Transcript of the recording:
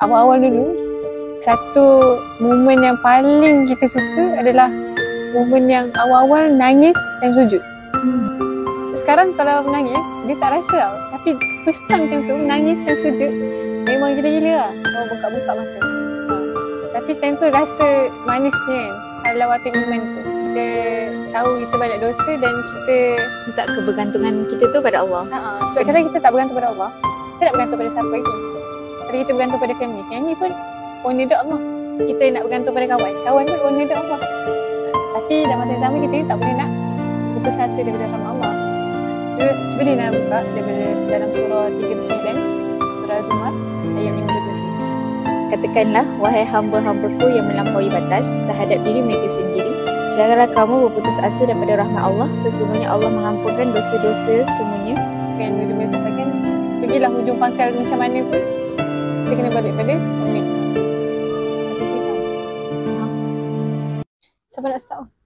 awal-awal dulu, satu momen yang paling kita suka adalah momen yang awal-awal nangis dan sujud. Sekarang kalau menangis, dia tak rasa tau. Tapi first time tu menangis dan sujud, memang gila-gila lah. Oh, buka-buka mata. Tapi time tu rasa manisnya halawatul iman tu. Kita tahu kita banyak dosa dan kita minta kebergantungan kita tu pada Allah. Sebab kalau kita tak bergantung pada Allah, kita nak bergantung pada siapa lagi? Kalau kita bergantung pada family pun owner dia Allah. Kita nak bergantung pada kawan pun owner dia Allah. Tapi dalam masa yang sama kita tak boleh nak putus asa daripada rahmat Allah. Cuba dia nak buka daripada dalam surah 39, surah Az-Zumar, ayat 57. Katakanlah, wahai hamba-hambaku yang melampaui batas terhadap diri mereka sendiri, janganlah kamu berputus asa daripada rahmat Allah. Sesungguhnya Allah mengampunkan dosa-dosa semuanya. Kan dia sampaikan, pergilah hujung pangkal macam mana pun, kita kena balik pada owner. Sampai sini. Siapa nak start?